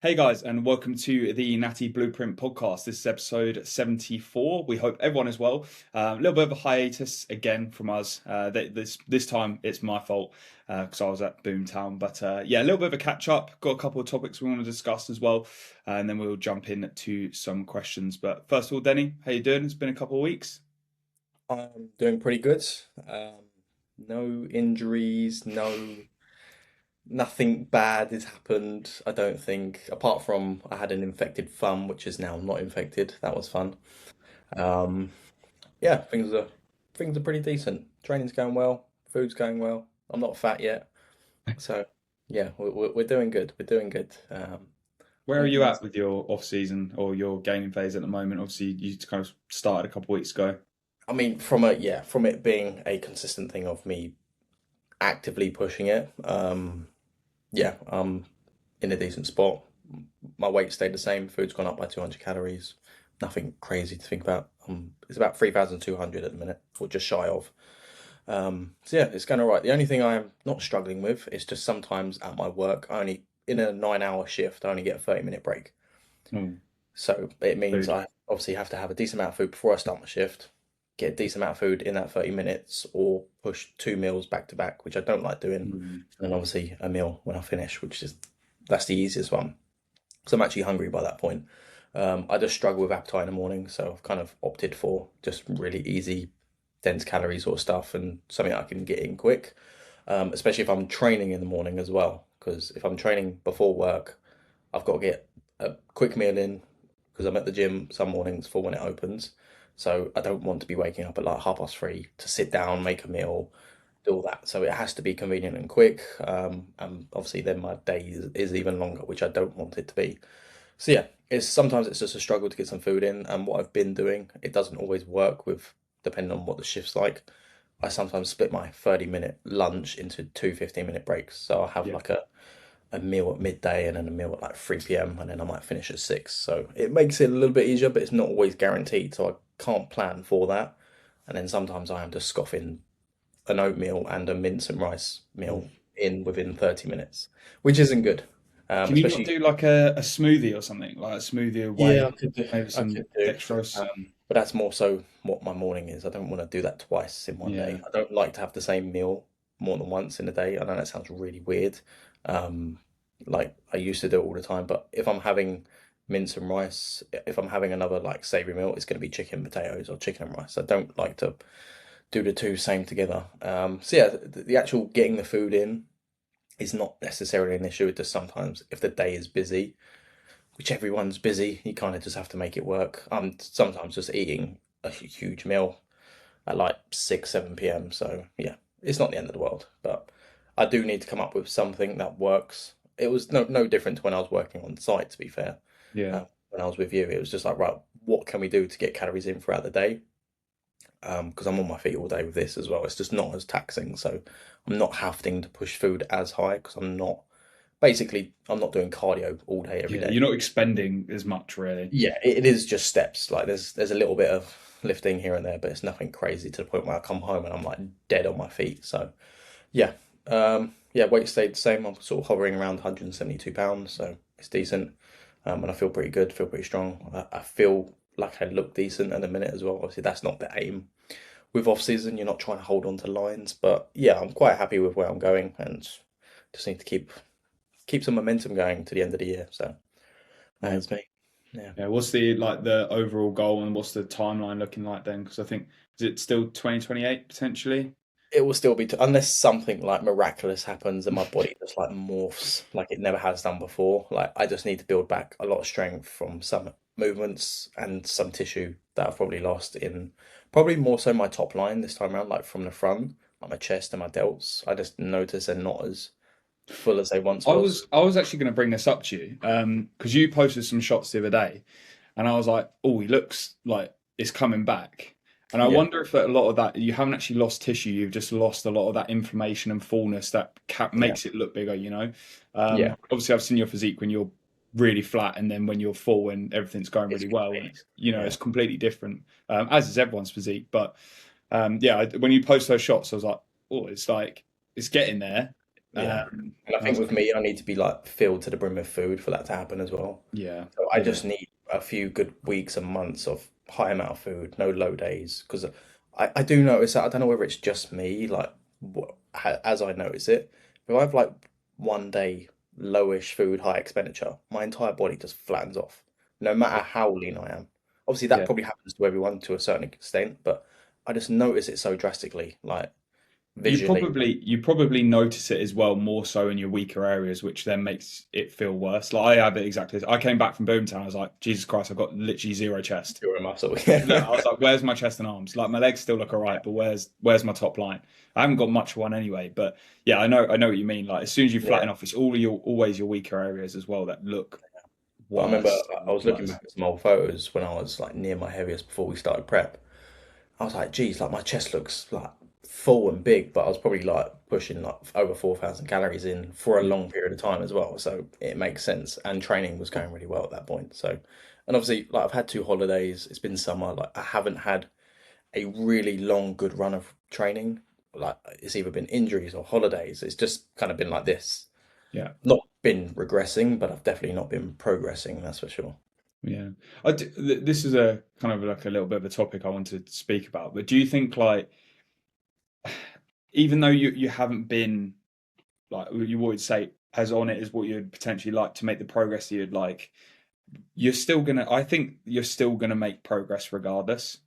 Hey guys, and welcome to the Natty Blueprint podcast. This is episode 74. We hope everyone is well. A little bit of a hiatus again from us. This time it's my fault because I was at Boomtown. But yeah, a little bit of a catch up. Got a couple of topics we want to discuss as well, and then we'll jump into some questions. But first of all, Denny, how you doing? It's been a couple of weeks. I'm doing pretty good. No injuries, nothing bad has happened, I don't think, apart from I had an infected thumb, which is now not infected. That was fun. Um, yeah, things are pretty decent. Training's going well, food's going well. I'm not fat yet, so yeah, we're doing good. We're doing good. Where are All you things. at with your off season or your gaining phase at the moment? Obviously, you kind of started a couple of weeks ago. I mean, from it being a consistent thing of me actively pushing it. Yeah, in a decent spot. My weight stayed the same. Food's gone up by 200 calories. Nothing crazy to think about. It's about 3,200 at the minute, or just shy of. So yeah, it's going all right. The only thing I am not struggling with is just sometimes at my work, I only in a 9 hour shift, I only get a 30-minute break. Hmm, So it means food. I obviously have to have a decent amount of food before I start my shift, get a decent amount of food in that 30 minutes, or push two meals back to back, which I don't like doing. And Hmm. then obviously a meal when I finish, that's the easiest one. So I'm actually hungry by that point. I just struggle with appetite in the morning, so I've kind of opted for just really easy, dense calorie sort of stuff and something I can get in quick. Especially if I'm training in the morning as well, because if I'm training before work, I've got to get a quick meal in because I'm at the gym some mornings for when it opens. So I don't want to be waking up at like 3:30 to sit down, make a meal, do all that. So it has to be convenient and quick. And obviously then my day is even longer, which I don't want it to be. So yeah, it's sometimes it's just a struggle to get some food in. And what I've been doing, it doesn't always work with depending on what the shift's like. I sometimes split my 30-minute lunch into two 15-minute breaks. So I'll have Yeah. like a meal at midday and then a meal at like 3 p.m. and then I might finish at 6. So it makes it a little bit easier, but it's not always guaranteed. So I can't plan for that. And then sometimes I am just scoffing an oatmeal and a mince and rice meal in within 30 minutes, which isn't good. Can you not Especially, do like a smoothie or something? Like a smoothie of yeah, whey, I could do, maybe I some could do. dextrose. But that's more so what my morning is. I don't want to do that twice in one day. Yeah. I don't like to have the same meal more than once in a day. I know that sounds really weird. Um, like I used to do it all the time, but if I'm having mince and rice, if I'm having another like savory meal, it's going to be chicken, potatoes, or chicken and rice. I don't like to do the two same together. So yeah, the actual getting the food in is not necessarily an issue. It just sometimes if the day is busy, which everyone's busy, you kind of just have to make it work. I'm sometimes just eating a huge meal at like 6, 7 p.m. So yeah, it's not the end of the world, but I do need to come up with something that works. It was no different to when I was working on site, to be fair. Yeah. When I was with you, it was just like, right, what can we do to get calories in throughout the day? Because I'm on my feet all day with this as well. It's just not as taxing, so I'm not having to push food as high because I'm not doing cardio all day every Yeah. day. You're not expending as much really. Yeah, it is just steps. Like there's a little bit of lifting here and there, but it's nothing crazy to the point where I come home and I'm like dead on my feet. So yeah, yeah, weight stayed the same. I'm sort of hovering around 172 pounds, so it's decent. And I feel pretty good, feel pretty strong. I feel like I look decent at the minute as well. Obviously, that's not the aim. With off season, you're not trying to hold on to lines, but yeah, I'm quite happy with where I'm going and just need to keep some momentum going to the end of the year. So Yeah. that's me. Yeah. Yeah. What's the overall goal and what's the timeline looking like then? Because I think is it still 2028 potentially? It will still be, unless something like miraculous happens and my body just like morphs like it never has done before. Like I just need to build back a lot of strength from some movements and some tissue that I've probably lost in probably more so my top line this time around, like from the front, like my chest and my delts. I just notice they're not as full as they once I was. was I was actually going to bring this up to you because you posted some shots the other day, and I was like, oh, he looks like it's coming back. And I Yeah, wonder if a lot of that you haven't actually lost tissue, you've just lost a lot of that inflammation and fullness that yeah, makes it look bigger. yeah. Obviously, I've seen your physique when you're really flat, and then when you're full and everything's going It's really well, and complete. it's Yeah. completely different. As is everyone's physique, but yeah, when you post those shots, I was like, oh, it's getting there. Yeah. Um, And I think that's with me, I need to be like filled to the brim with food for that to happen as well. yeah, So I yeah, just need a few good weeks and months of high amount of food, no low days. Because I do notice that I don't know whether it's just me, like as I notice it, if I have like 1 day lowish food, high expenditure, my entire body just flattens off, no matter how lean I am. Obviously, that yeah. probably happens to everyone to a certain extent, but I just notice it so drastically, like You visually. probably you probably notice it as well more so in your weaker areas, which then makes it feel worse. Like I have it exactly. I came back from Boomtown. I was like, Jesus Christ, I've got literally zero chest. You're a muscle. Look, I was like, where's my chest and arms? Like my legs still look all right, but where's my top line? I haven't got much of one anyway, but yeah, I know what you mean. Like as soon as you Yeah. flatten off, it's always your weaker areas as well that look But I remember worse. I was looking Worse. back at some old photos when I was like near my heaviest before we started prep. I was like, geez, like my chest looks like full and big, but I was probably like pushing like over 4,000 calories in for a Yeah. long period of time as well. So it makes sense. And training was going really well at that point. So, and obviously, like I've had 2 holidays. It's been summer. Like I haven't had a really long, good run of training. Like it's either been injuries or holidays. It's just kind of been like this. Yeah. Not been regressing, but I've definitely not been progressing, that's for sure. Yeah. This is a kind of like a little bit of a topic I wanted to speak about, but do you think like even though you haven't been like you would say as on it as what you'd potentially like to make the progress you'd like, I think you're still gonna make progress regardless.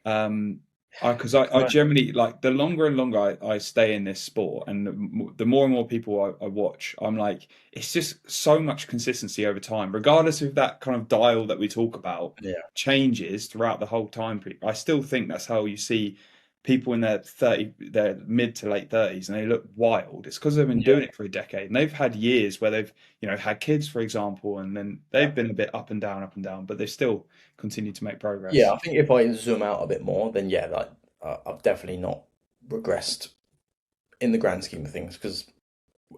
Um, because I generally like the longer and longer I stay in this sport, and the more and more people I watch, I'm like, it's just so much consistency over time, regardless of that kind of dial that we talk about Yeah. changes throughout the whole time. I still think that's how you see people in their mid to late 30s, and they look wild. It's because they've been Yeah. doing it for a decade, and they've had years where they've had kids, for example, and then Yeah. they've been a bit up and down, but they've still continued to make Yeah, progress. I think if I zoom out a bit more, then yeah, like I've definitely not regressed in the grand scheme of things because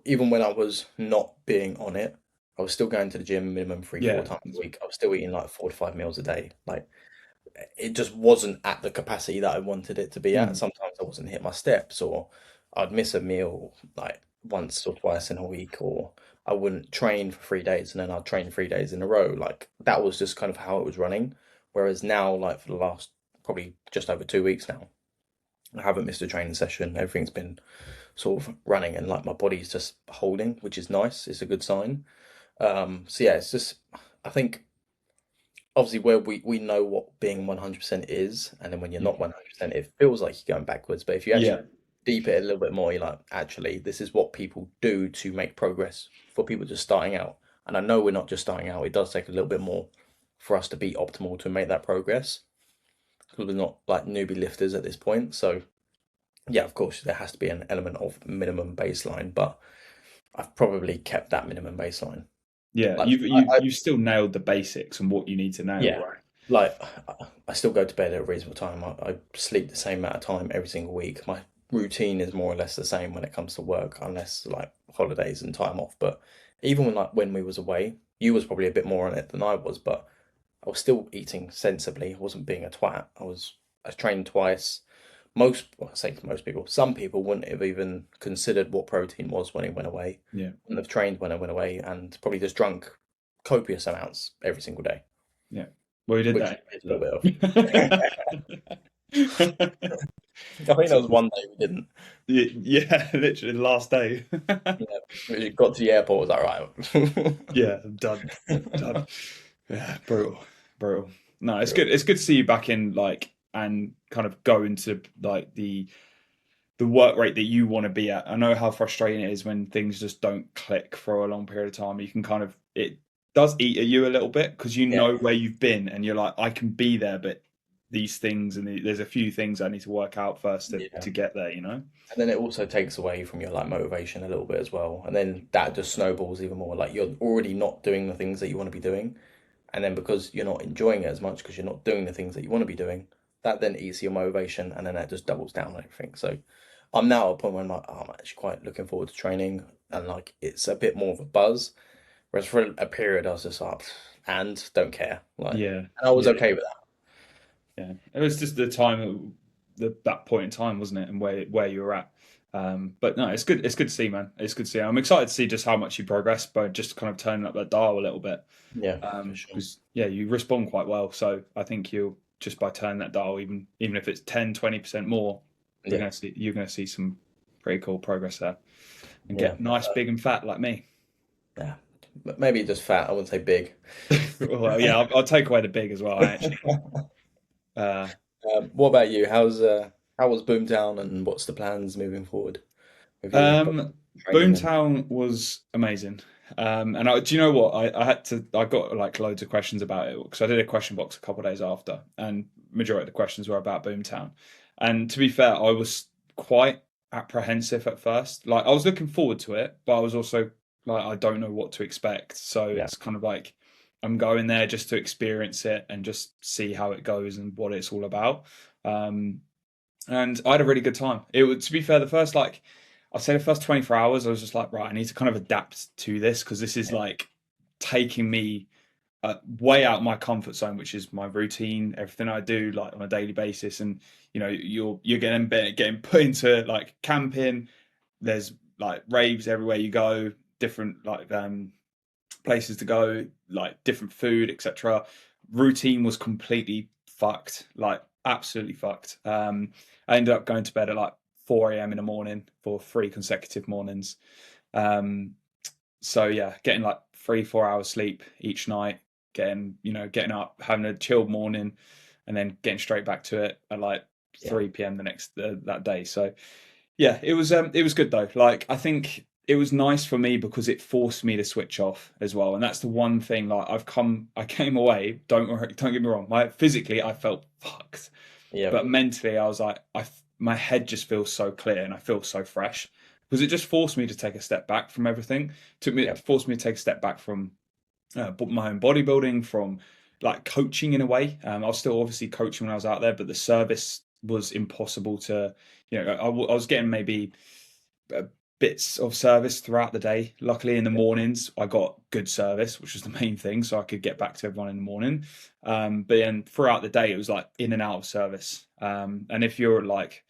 even when I was not being on it, I was still going to the gym minimum three, four Yeah. times a week. I was still eating like 4 to 5 meals a day. Like it just wasn't at the capacity that I wanted it to be at. Mm. Sometimes I wasn't hitting my steps, or I'd miss a meal like once or twice in a week, or I wouldn't train for 3 days and then I'd train 3 days in a row. Like that was just kind of how it was running. Whereas now, like for the last probably just over 2 weeks now, I haven't missed a training session. Everything's been sort of running and like my body's just holding, which is nice. It's a good sign. So yeah, it's just I think obviously where we know what being 100% is, and then when you're Yeah. not 100%, it feels like you're going backwards. But if you Yeah. actually deep it a little bit more, you're like, actually, this is what people do to make progress for people just starting out. And I know we're not just starting out. It does take a little bit more for us to be optimal to make that progress because we're not like newbie lifters at this point. So yeah, of course, there has to be an element of minimum baseline, but I've probably kept that minimum baseline. Yeah. Like You've still nailed the basics and what you need to nail, yeah, right? like I still go to bed at a reasonable time. I sleep the same amount of time every single week. My routine is more or less the same when it comes to work, unless like holidays and time off. But even when we was away, you was probably a bit more on it than I was, but I was still eating sensibly. I wasn't being a twat. I trained twice. Well, I say most people, some people wouldn't have even considered what protein was when it went away. Yeah. Wouldn't have trained when I went away, and probably just drunk copious amounts every single day, Yeah. Well, you did which we that. did a little bit of. I think there was one day we didn't. Yeah, literally the last day. Yeah, we got to the airport. Was that right? Yeah, I'm done. Done. Yeah, brutal. Brutal. No, it's Real. good. It's good to see you back in like and kind of go into like the work rate that you want to be at. I know how frustrating it is when things just don't click for a long period of time. You can kind of it does eat at you a little bit because you Yeah, know where you've been and you're like, I can be there, but these things and there's a few things I need to work out first yeah. to get there, you know? And then it also takes away from your like motivation a little bit as well. And then that just snowballs even more. Like you're already not doing the things that you want to be doing. And then because you're not enjoying it as much because you're not doing the things that you want to be doing, that then eats your motivation and then that just doubles down on everything. So I'm now at a point where I'm like, oh, I'm actually quite looking forward to training and like it's a bit more of a buzz. Whereas for a period I was just like, and don't care. Like, Yeah, and I was yeah, okay with that. yeah. It was just the time, that point in time, wasn't it? And where you were at. But no, it's good. It's good to see, man. It's good to see. I'm excited to see just how much you progress by just kind of turning up that dial a little bit. Yeah, for sure. Because yeah, you respond quite well. So I think you'll just by turning that dial, even if it's 10-20% more, Yeah, you're gonna see some pretty cool progress there, and yeah, get nice, big, and fat like me. yeah. But maybe just fat. I wouldn't say big. Well, yeah, I'll take away the big as well. Actually, uh, What about you? How was Boomtown, and what's the plans moving forward with your um, training and Boomtown was amazing. And do you know what? I got like loads of questions about it because I did a question box a couple of days after, and majority of the questions were about Boomtown. And to be fair, I was quite apprehensive at first. Like I was looking forward to it, but I was also like I don't know what to expect. So yeah, it's kind of like I'm going there just to experience it and just see how it goes and what it's all about. Um, and I had a really good time. It was, to be fair, the first like I'd say the first 24 hours, I was just like, right, I need to kind of adapt to this because this is like taking me way out my comfort zone, which is my routine, everything I do like on a daily basis. And you're getting put into like camping. There's like raves everywhere you go, different like places to go, like different food, etc. Routine was completely fucked, like absolutely fucked. I ended up going to bed at like 4 a.m. in the morning for 3 consecutive mornings. Um, so yeah, getting like 3-4 hours sleep each night, getting up, having a chilled morning, and then getting straight back to it at like yeah, 3 p.m. the next that day. So yeah, it was good though. Like I think it was nice for me because it forced me to switch off as well, and that's the one thing. Like I came away. Don't get me wrong. Physically, I felt fucked, yeah, but mentally, I was like, my head just feels so clear and I feel so fresh because it just forced me to take a step back from everything. yeah, Forced me to take a step back from my own bodybuilding, from like coaching in a way. I was still obviously coaching when I was out there, but the service was impossible to, I was getting maybe uh, bits of service throughout the day. Luckily, in the mornings, I got good service, which was the main thing, so I could get back to everyone in the morning. But then throughout the day, it was like in and out of service. And if you're like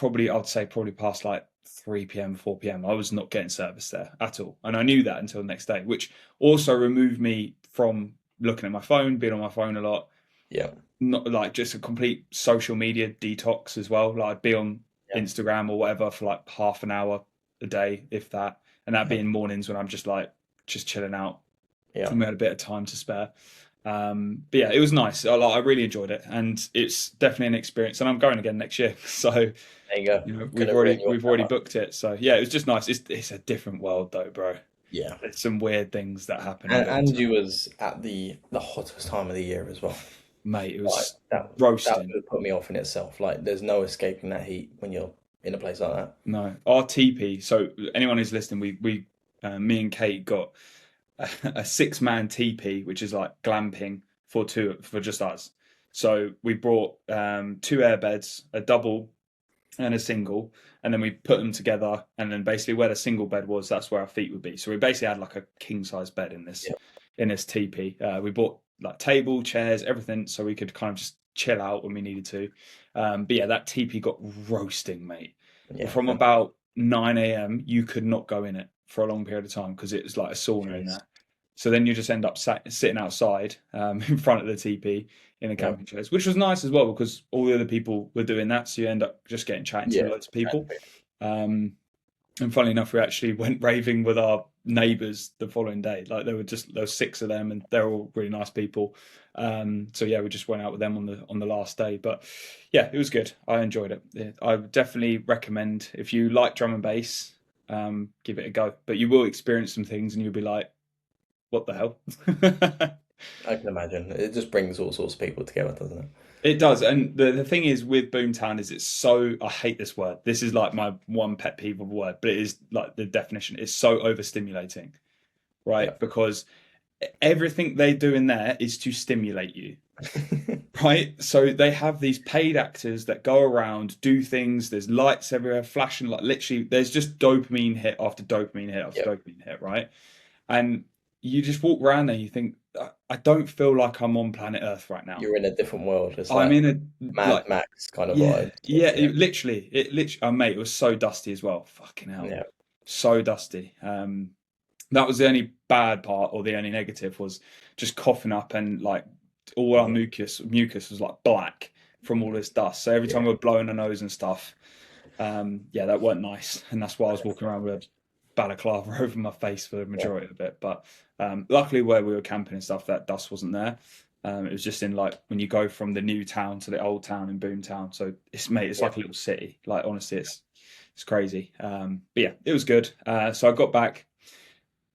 I'd say probably past like 3 p.m., 4 p.m., I was not getting service there at all. And I knew that until the next day, which also removed me from looking at my phone, being on my phone a lot, yeah, not like just a complete social media detox as well. Like I'd be on yeah, Instagram or whatever for like half an hour a day, if that. And that'd be in mornings when I'm just like just chilling out yeah. and we had a bit of time to spare. But yeah, it was nice. I really enjoyed it, and it's definitely an experience. And I'm going again next year, so There you go. we've Gonna ruin already your we've already summer. booked it. So yeah, it was just nice. It's a different world though, bro. Yeah. There's some weird things that happen in And Boomtown, you was at the hottest time of the year as well. mate. It Like was that roasting. would put me off in itself. Like there's no escaping that heat when you're in a place like that. No, our TP. So anyone who's listening, me and Kate got a 6-man TP, which is like glamping for just us. So we brought two air beds, a double and a single, and then we put them together. And then basically where the single bed was, that's where our feet would be. So we basically had like a king size bed Yeah. in this TP. We bought like table, chairs, everything, so we could kind of just chill out when we needed to. But yeah, that TP got roasting, mate. Yeah. From about 9 a.m., you could not go in it for a long period of time because it was like a sauna in Jeez. there. So then you just end up sitting outside in front of the TP in the Yeah. camping chairs, which was nice as well because all the other people were doing that. So you end up just getting chatting to Yeah. loads of people. And funnily enough, we actually went raving with our neighbours the following day. Like there were 6 of them, and they're all really nice people. So yeah, we just went out with them on the last day. But yeah, it was good. I enjoyed it. Yeah, I would definitely recommend if you like drum and bass, give it a go. But you will experience some things, and you'll be like, "What the hell?" I can imagine. It just brings all sorts of people together, doesn't it? It does, and the thing is with Boomtown is it's so I hate this word. This is like my one pet peeve of a word, but it is like the definition. It's so overstimulating, Yeah. right? Because everything they do in there is to stimulate you, right? So they have these paid actors that go around, do things. There's lights everywhere, flashing like literally. There's just dopamine hit after dopamine hit after Yeah. dopamine hit, right? And you just walk around there, you think, I don't feel like I'm on planet Earth right now. You're in a different world. It's I'm like in a Mad like Max kind of yeah, vibe. yeah, Yeah, oh, mate, it was so dusty as well. Fucking hell. yeah, So dusty. That was the only bad part, or the only negative was just coughing up, and like all our mhm, mucus was like black from all this dust. So every time yeah. we were blowing our nose and stuff, yeah, that weren't nice. And that's why I was walking around with a balaclava over my face for the Yeah, majority of it. But luckily, where we were camping and stuff, that dust wasn't there. It was just in like when you go from the new town to the old town in Boomtown. So it's yeah, like a little city. Like honestly, it's crazy. But yeah, it was good. So I got back,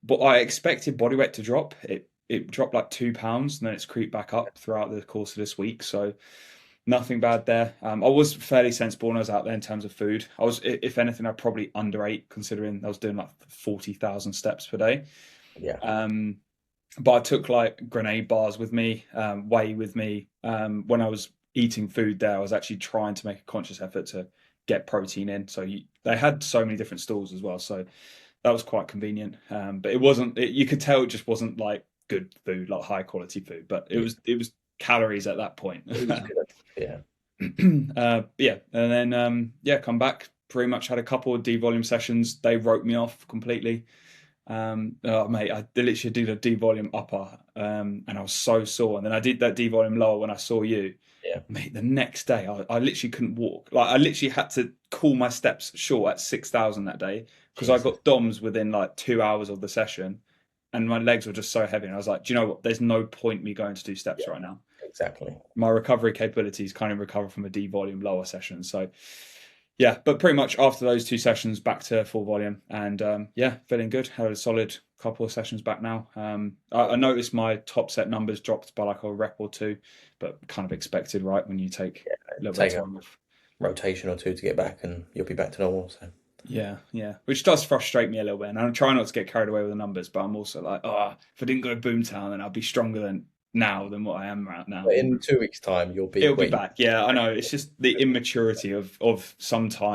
but I expected body weight to drop. It dropped like 2 pounds, and then it's creeped back up throughout the course of this week. So nothing bad there. I was fairly sensible when I was out there in terms of food. I was, if anything, I probably underate considering I was doing like 40,000 steps per day. yeah. Um, but I took like grenade bars with me, whey with me. When I was eating food there, I was actually trying to make a conscious effort to get protein in. So they had so many different stalls as well. So that was quite convenient. But it wasn't, you could tell it just wasn't like good food, like high quality food, but Yeah. it was calories at that point. It was good. Yeah, Yeah, and then yeah, come back. Pretty much had a couple of devolume sessions. They wrote me off completely. Oh, mate, I literally did a devolume upper, and I was so sore. And then I did that devolume lower when I saw you, yeah. mate. The next day, I literally couldn't walk. Like I literally had to call my steps short at 6,000 that day because I Jesus. got DOMs within like 2 hours of the session, and my legs were just so heavy. And I was like, do you know what? There's no point me going to do steps Yeah, right now. exactly. My recovery capabilities kind of recover from a D volume lower session. So yeah, but pretty much after those two sessions, back to full volume, and yeah, feeling good. Had a solid couple of sessions back now. I noticed my top set numbers dropped by like a rep or two, but kind of expected, right? When you take a little bit Take of a time off. rotation or two to get back, and you'll be back to normal. So Yeah, yeah, which does frustrate me a little bit, and I'm trying not to get carried away with the numbers, but I'm also like, oh, if I didn't go Boomtown, then I'd be stronger than now than what I am right now. but in 2 weeks' time, you'll be It'll be where you. back. Yeah, I know. It's just the immaturity of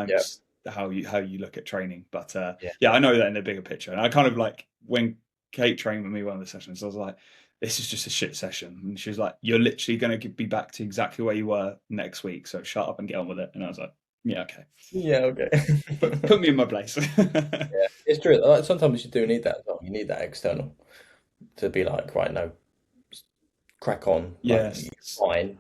Yeah, sometimes how you look at training. But yeah, yeah, I know that in the bigger picture. And I kind of like when Kate trained with me one of the sessions, I was like, this is just a shit session. And she was like, you're literally going to be back to exactly where you were next week. So shut up and get on with it. And I was like, yeah, okay. yeah. Okay. Put me in my place. Yeah, it's true. Like, sometimes you do need that as well. You need that external to be like, right, no, crack on. Like, you're Yes. fine.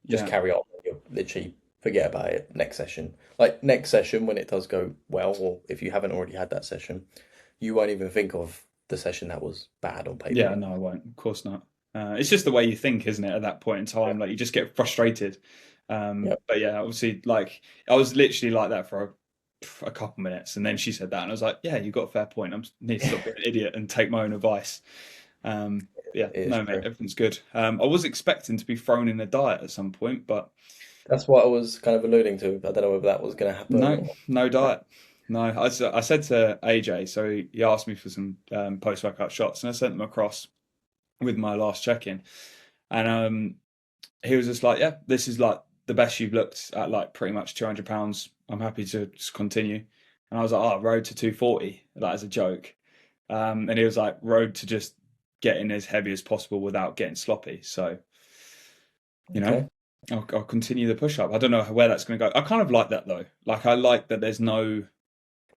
Just Yeah. carry on. You'll literally forget about it next session. Like next session, when it does go well, or if you haven't already had that session, you won't even think of the session that was bad on Yeah, paper. no, I won't. Of course not. It's just the way you think, isn't it? At that point in Yeah, time, like you just get frustrated. yeah, But yeah, obviously, like I was literally like that for a couple minutes, and then she said that, and I was like, "Yeah, you got a fair point. I need to stop being an idiot and take my own advice." Yeah, it is no, mate, true. everything's good. I was expecting to be thrown in a diet at some point, but That's what I was kind of alluding to. I don't know whether that was going to happen no, or. no No. diet. No, I said to AJ, so he asked me for some post workout shots, and I sent them across with my last check in. And he was just like, "Yeah, this is like the best you've looked at, like pretty much 200 pounds. I'm happy to just continue." And I was like, "Oh, road to 240," like as a joke. And he was like, "Road to just getting as heavy as possible without getting sloppy." So, you know, Okay. I'll continue the push up. I don't know where that's going to go. I kind of like that though. Like I like that there's no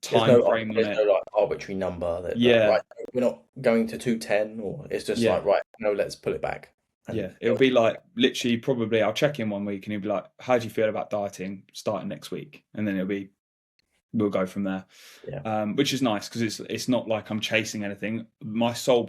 time frame on There's no it. like arbitrary number that like Yeah, right, we're not going to 210, or it's just yeah. like right, no, let's pull it back and Yeah, it'll be like literally probably I'll check in one week and he'll be like, "How do you feel about dieting starting next week?" And then it'll be we'll go from there, yeah, which is nice because it's not like I'm chasing anything. My sole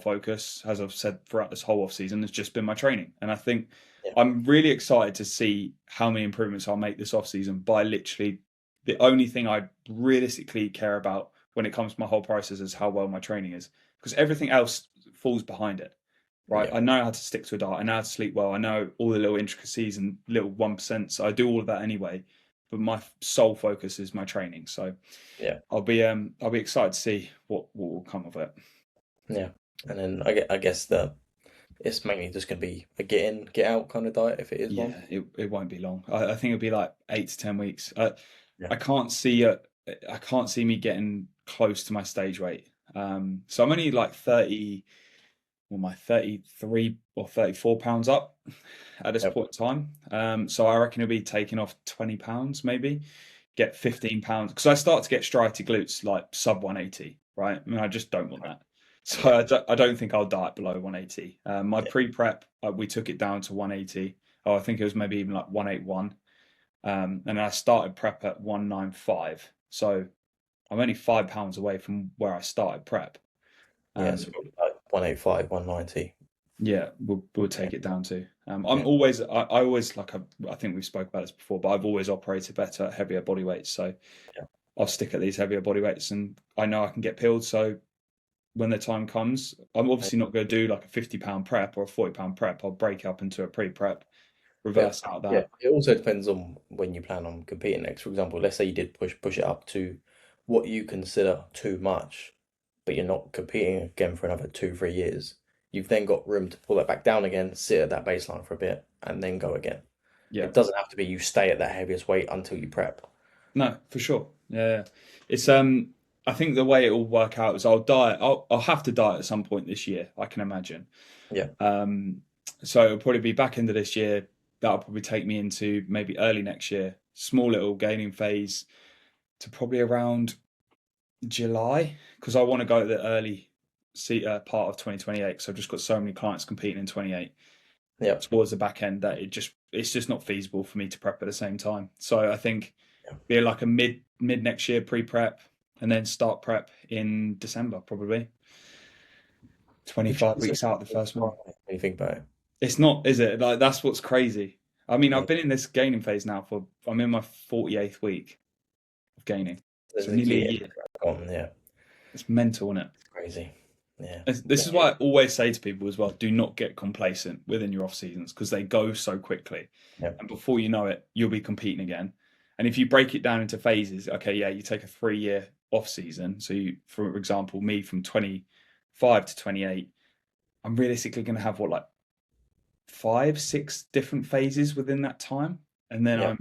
focus, as I've said throughout this whole off season, has just been my training, and I think yeah, I'm really excited to see how many improvements I'll make this off season by literally the only thing I realistically care about when it comes to my whole process is how well my training is because everything else falls behind it. Right, yeah, I know how to stick to a diet. I know how to sleep well. I know all the little intricacies and little 1%. So I do all of that anyway. But my sole focus is my training. So yeah, I'll be excited to see what will come of it. yeah. And then I guess that it's mainly just going to be a get in, get out kind of diet if it is one. Yeah, it won't be long. I think it'll be like 8 to 10 weeks. Yeah, I can't see I can't see me getting close to my stage weight. So I'm only like 30. my 33 or 34 pounds up at this point in time. So I reckon it'll be taking off 20 pounds, maybe get 15 pounds, because I start to get striated glutes like sub 180, right? I mean, I just don't want that. So I don't think I'll diet below 180. My pre-prep, we took it down to 180. Oh, I think it was maybe even like 181. And I started prep at 195. So I'm only 5 pounds away from where I started prep. So like 185, 190. Yeah, we'll take it down to. I always like I think we've spoke about this before, but I've always operated better at heavier body weights. So I'll stick at these heavier body weights, and I know I can get peeled. So when the time comes, I'm obviously not going to do like a 50-pound prep or a 40-pound prep. I'll break up into a pre-prep, reverse out that. Yeah, it also depends on when you plan on competing next. For example, let's say you did push it up to what you consider too much, but you're not competing again for another 2-3 years. You've then got room to pull that back down again, sit at that baseline for a bit, and then go again. Yeah, it doesn't have to be you stay at that heaviest weight until you prep. No, for sure. Yeah, it's I think the way it will work out is I'll diet. I'll have to diet at some point this year, I can imagine. Yeah. So it'll probably be back into this year. That'll probably take me into maybe early next year. Small little gaining phase to probably around July, because I want to go to the early part of 2028. So I've just got so many clients competing in 28. Yeah. Towards the back end that it's just not feasible for me to prep at the same time. So I think be like a mid next year pre-prep, and then start prep in December probably. 25 weeks out the first one. When you think about it, it's not, is it? Like, that's what's crazy. I mean, I've been in this gaining phase now I'm in my 48th week of gaining. So nearly a year. Yeah. It's mental, isn't it? It's crazy. Yeah. This is why I always say to people as well, do not get complacent within your off seasons, because they go so quickly. Yeah. And before you know it, you'll be competing again. And if you break it down into phases, okay, yeah, you take a 3-year off season. So you, for example, me from 25 to 28, I'm realistically going to have like 5-6 different phases within that time, and then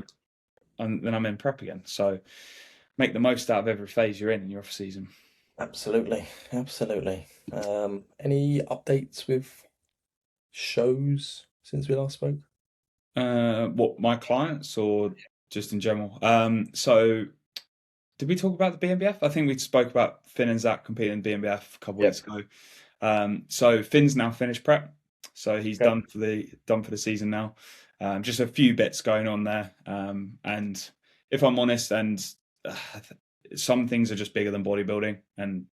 I'm in prep again. So make the most out of every phase you're in your off season. Absolutely. Any updates with shows since we last spoke? What, my clients or just in general? So did we talk about the BNBF? I think we spoke about Finn and Zach competing in BNBF a couple weeks ago. So Finn's now finished prep, so he's done for the season now. Just a few bits going on there, and if I'm honest, some things are just bigger than bodybuilding, and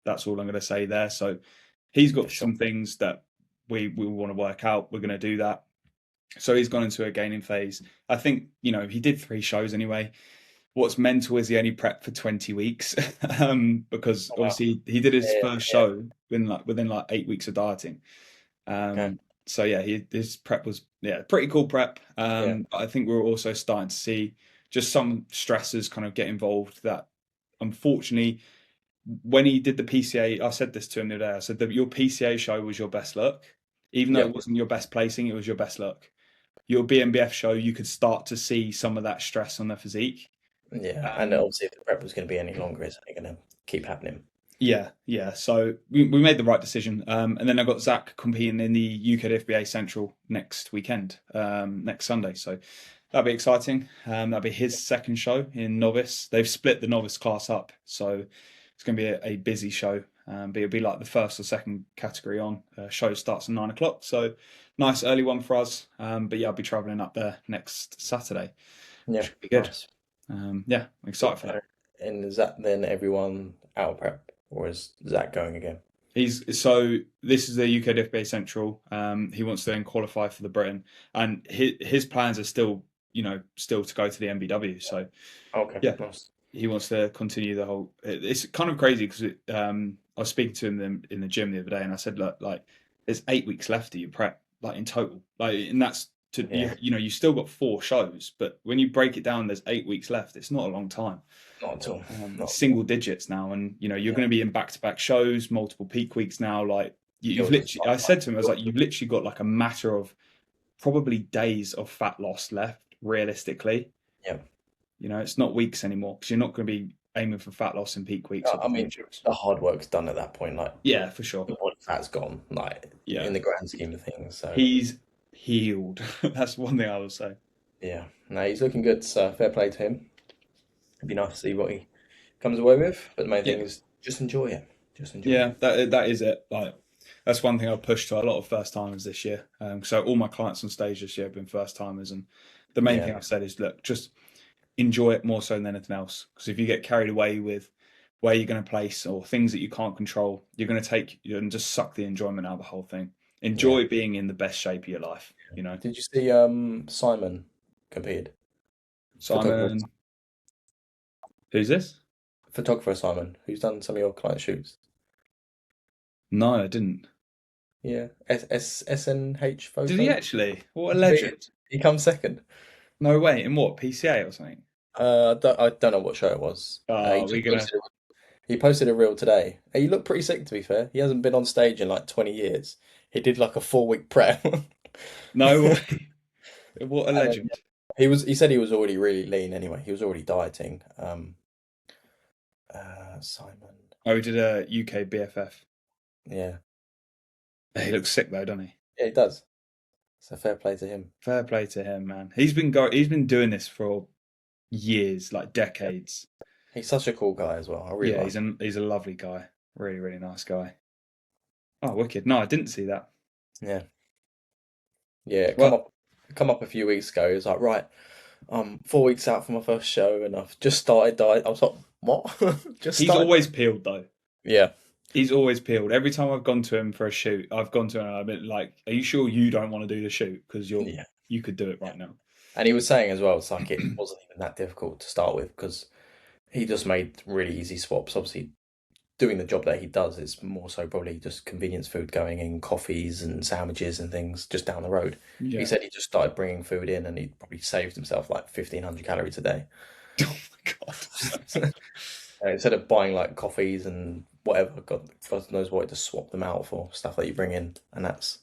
that's all I'm going to say there. So he's got some things that we want to work out. We're going to do that. So he's gone into a gaining phase. I think, he did 3 shows anyway. What's mental is he only prepped for 20 weeks, because obviously he did his first show within 8 weeks of dieting. So yeah, his prep was pretty cool prep. But I think we're also starting to see just some stressors kind of get involved that, unfortunately, when he did the PCA, I said this to him the other day. I said that your PCA show was your best look, even though it wasn't your best placing, it was your best look. Your BNBF show, you could start to see some of that stress on the physique. Yeah, and obviously if the prep was going to be any longer, it's only going to keep happening. Yeah. So we made the right decision. And then I got Zach competing in the UK FBA Central next weekend, next Sunday. So that'll be exciting. That'll be his second show in novice. They've split the novice class up, so it's going to be a busy show. But it'll be like the first or second category on. Show starts at 9 o'clock, so nice early one for us. But yeah, I'll be travelling up there next Saturday. Yeah, should be good. Nice. I'm excited for that. And is that then everyone out of prep, or is Zach going again? So this is the UK FBA Central. He wants to then qualify for the Britain, and his plans are still to go to the MBW. So Nice. He wants to continue the whole. It's kind of crazy because I was speaking to him in the gym the other day, and I said, look, like there's 8 weeks left of your prep, like in total, and that's you still got 4 shows, but when you break it down, there's 8 weeks left. It's not a long time. Not at all. Single digits now, and you're going to be in back-to-back shows, multiple peak weeks now. Like you've literally, I said to him, I was like, you've literally got like a matter of probably days of fat loss left, realistically. Yeah. It's not weeks anymore, because you're not going to be aiming for fat loss in peak weeks of I the mean, Olympics. the hard work's done at that point. Like Yeah, for sure. the body fat's gone. Like Yeah, in the grand scheme of things. So he's healed. That's one thing I will say. yeah, no, he's looking good. So fair play to him. It'd be nice to see what he comes away with. But the main thing Yeah, is just enjoy it. Just enjoy yeah, it. that is it. Like that's one thing I've pushed to a lot of first timers this year. So all my clients on stage this year have been first timers, and the main Yeah, thing I've said is, look, just enjoy it more so than anything else. Because if you get carried away with where you're going to place or things that you can't control, you're going to take and just suck the enjoyment out of the whole thing. yeah. Enjoy being in the best shape of your life. You know, Did you see Simon competed? Photographer, Simon, who's this? photographer Simon, who's done some of your client shoots. No, I didn't. Yeah, SNH Did he photo. actually? What a He competed. legend! He comes second. No way. In what, PCA or something? I don't know what show it was. He We're just gonna. posted a reel today. He looked pretty sick, to be fair. He hasn't been on stage in like 20 years. He did like a 4 week prep. No way. What a And legend. he said he was already really lean anyway. He was already dieting. Simon. Oh, he did a UK BFF. Yeah. He looks sick though, doesn't he? Yeah, he does. So fair play to him. Fair play to him, man. He's been doing this for years, like Yeah. decades. He's such a cool guy as well. I really Yeah, like him. he's a lovely guy. Really, really nice guy. Oh, wicked. No, I didn't see that. Yeah. Yeah, Well, come up a few weeks ago. He was like, right, I'm 4 weeks out from my first show and I've just started diet. I was like, what? Just he's started? always peeled though. Yeah. He's always peeled. Every time I've gone to him for a shoot, I've gone to him and I've been like, "Are you sure you don't want to do the shoot? Because Yeah. you could do it Yeah. right now." And he was saying as well, it's like it wasn't even that difficult to start with because he just made really easy swaps. Obviously, doing the job that he does is more so probably just convenience food going in, coffees and sandwiches and things just down the road. He Yeah. said he just started bringing food in and he probably saved himself like 1,500 calories a day. Oh my god. Instead of buying like coffees and whatever, God knows what, just swap them out for stuff that you bring in. And that's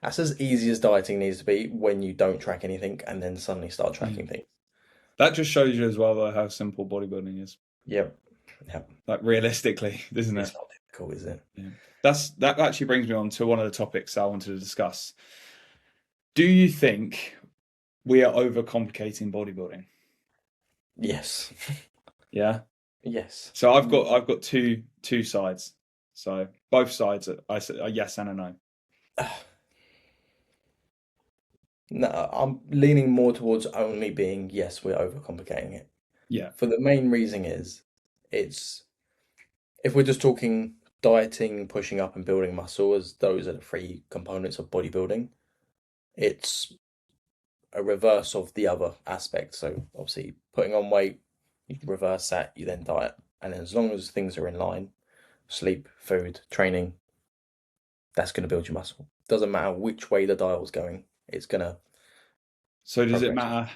as easy as dieting needs to be when you don't track anything and then suddenly start tracking things. That just shows you as well though how simple bodybuilding is. Yep. Yep. Like realistically, isn't it? It's not difficult, is it? Yeah. That actually brings me on to one of the topics I wanted to discuss. Do you think we are overcomplicating bodybuilding? Yes. Yeah. Yes. So I've got two sides. So both sides I say a yes and a no. No, I'm leaning more towards only being yes, we're overcomplicating it. Yeah. For the main reason is it's if we're just talking dieting, pushing up and building muscle as those are the three components of bodybuilding, it's a reverse of the other aspect. So obviously putting on weight, you reverse that, you then diet. And as long as things are in line, sleep, food, training, that's going to build your muscle. Doesn't matter which way the dial's going, it's going to So does it progress. matter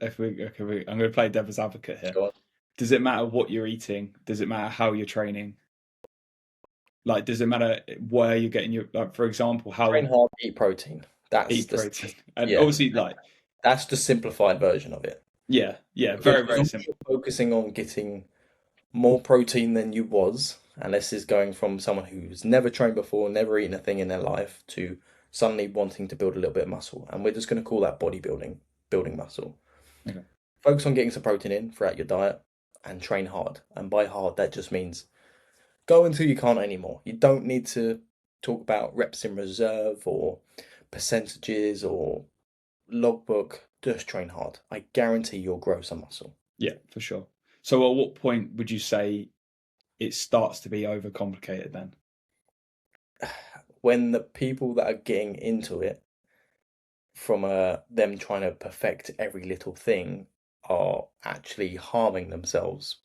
if I'm going to play devil's advocate here. Go on. Does it matter what you're eating? Does it matter how you're training? Like, does it matter where you're getting your, like, for example, Train how hard, eat protein. eat protein? And Yeah, obviously, like, that's the simplified version of it. yeah, Because very, as long very as simple. you're focusing on getting more protein than you was, and this is going from someone who's never trained before, never eaten a thing in their life, to suddenly wanting to build a little bit of muscle. And we're just going to call that bodybuilding, building muscle. Okay. Focus on getting some protein in throughout your diet and train hard. And by hard, that just means go until you can't anymore. You don't need to talk about reps in reserve or percentages or logbook. Just train hard. I guarantee you'll grow some muscle. Yeah, for sure. So at what point would you say it starts to be overcomplicated then? When the people that are getting into it from them trying to perfect every little thing are actually harming themselves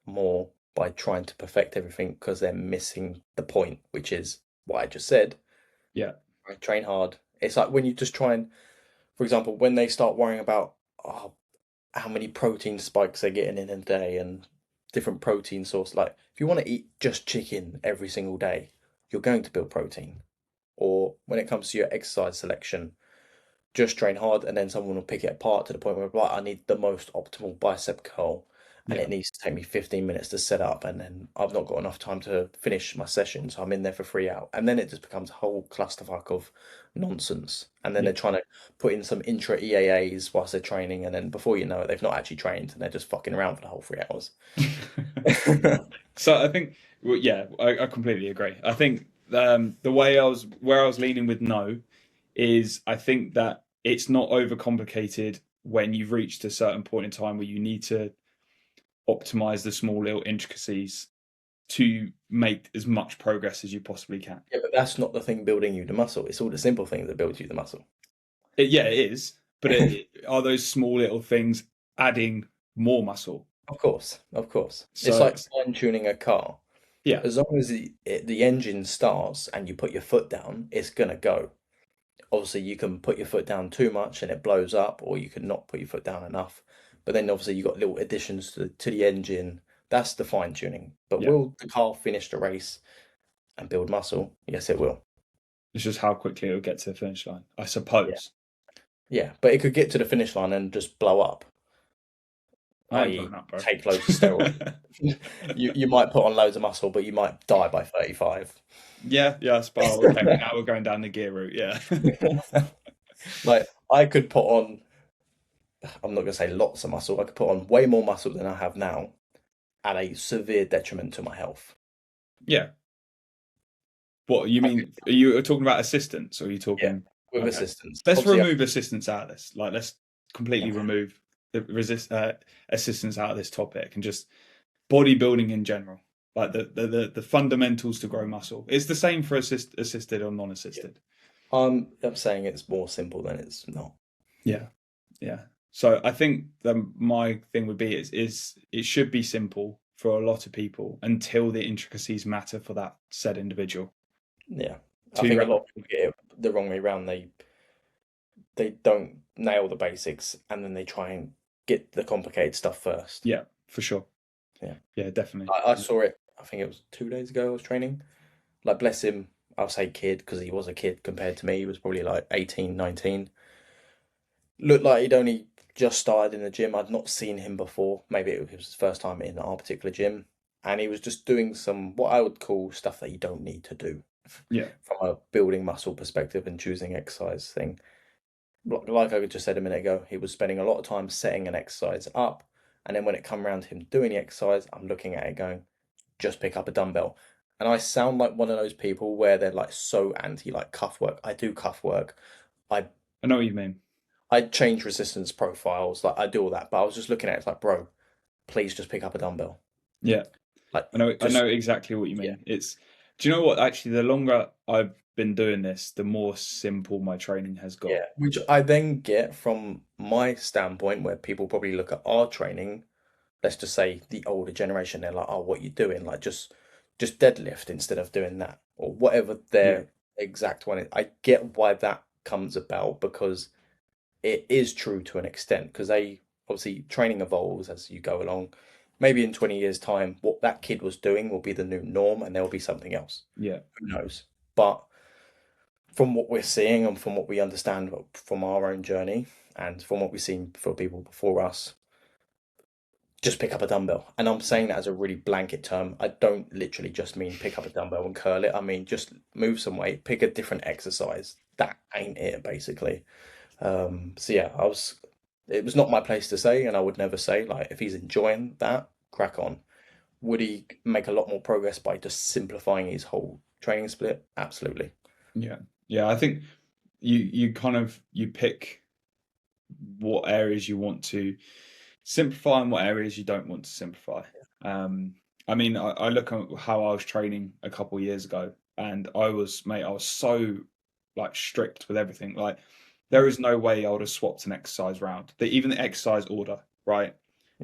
more by trying to perfect everything because they're missing the point, which is what I just said. Yeah. Right, train hard. It's like when you just try and, for example, when they start worrying about how many protein spikes they're getting in a day and different protein source. Like if you want to eat just chicken every single day, you're going to build protein. Or when it comes to your exercise selection, just train hard and then someone will pick it apart to the point where like, I need the most optimal bicep curl and Yeah. it needs to take me 15 minutes to set up, and then I've not got enough time to finish my session, so I'm in there for 3 hours, and then it just becomes a whole clusterfuck of nonsense. And then Yeah. they're trying to put in some intra EAAs whilst they're training, and then before you know it, they've not actually trained, and they're just fucking around for the whole 3 hours. So I think, well, yeah, I completely agree. I think the way where I was leaning with no is I think that it's not overcomplicated when you've reached a certain point in time where you need to optimize the small little intricacies to make as much progress as you possibly can. Yeah, but that's not the thing building you the muscle. It's all the simple things that build you the muscle. Yeah, it is, but are those small little things adding more muscle? Of course, of course. It's So like fine-tuning a car. yeah, As long as the engine starts and you put your foot down, it's gonna go. Obviously, you can put your foot down too much and it blows up, or you can not put your foot down enough. But then obviously you've got little additions to the engine. That's the fine-tuning. But yeah, will the car finish the race and build muscle? Yes, it will. it's just how quickly it'll get to the finish line, I Yeah. suppose. Yeah, but it could get to the finish line and just blow up, I ain't i.e., blowing up, bro. take loads of steroids. You might put on loads of muscle, but you might die by 35. Yeah, yeah, Spa. Okay, now we're going down the gear route. Yeah, Like I could put on, I'm not gonna say lots of muscle. I could put on way more muscle than I have now, at a severe detriment to my health. yeah. What you I mean? Are you talking about assistance, or are you Yeah, talking? with Okay, assistance. let's Obviously, remove assistance out of this. Like, let's completely okay. remove the assistance out of this topic and just bodybuilding in general. Like the fundamentals to grow muscle. It's the same for assisted or non-assisted. I'm saying it's more simple than it's not. Yeah, yeah. So I think my thing would be is it should be simple for a lot of people until the intricacies matter for that said individual. Yeah, I To think a your lot of people get it the wrong way around. They don't nail the basics, and then they try and get the complicated stuff first. yeah, for sure. Yeah, Yeah, definitely. I saw it. I think it was 2 days ago. I was training. Like, bless him. I'll say kid because he was a kid compared to me. He was probably like 18, 19. Looked like he'd only just started in the gym. I'd not seen him before. Maybe it was his first time in our particular gym. And he was just doing some, what I would call stuff that you don't need to do Yeah, from a building muscle perspective and choosing exercise thing. Like I just said a minute ago, he was spending a lot of time setting an exercise up. And then when it come around to him doing the exercise, I'm looking at it going, just pick up a dumbbell. And I sound like one of those people where they're like so anti like cuff work. I do cuff work. I I know what you mean. I change resistance profiles, like I do all that, but I was just looking at it, it's like, bro, please just pick up a dumbbell. Yeah, Like I just know exactly what you yeah, mean. It's do you know what? Actually, the longer I've been doing this, the more simple my training has got. yeah. Which I then get from my standpoint where people probably look at our training, let's just say the older generation, they're like, oh, what you doing? Like just deadlift instead of doing that. Or whatever Yeah, their exact one is. I get why that comes about because it is true to an extent because they obviously training evolves as you go along. Maybe in 20 years' time, what that kid was doing will be the new norm and there will be something else. yeah, Who knows? But from what we're seeing and from what we understand from our own journey and from what we've seen for people before us, just pick up a dumbbell. And I'm saying that as a really blanket term. I don't literally just mean pick up a dumbbell and curl it. I mean, just move some weight, pick a different exercise. That ain't it, basically. So yeah, it was not my place to say, and I would never say, like, if he's enjoying that, crack on. Would he make a lot more progress by just simplifying his whole training split? Absolutely. yeah, yeah. I think you kind of you pick what areas you want to simplify and what areas you don't want to simplify. I mean, I look at how I was training a couple of years ago, and I was so like strict with everything. Like, there is no way I would have swapped an exercise round. Even the exercise order, right?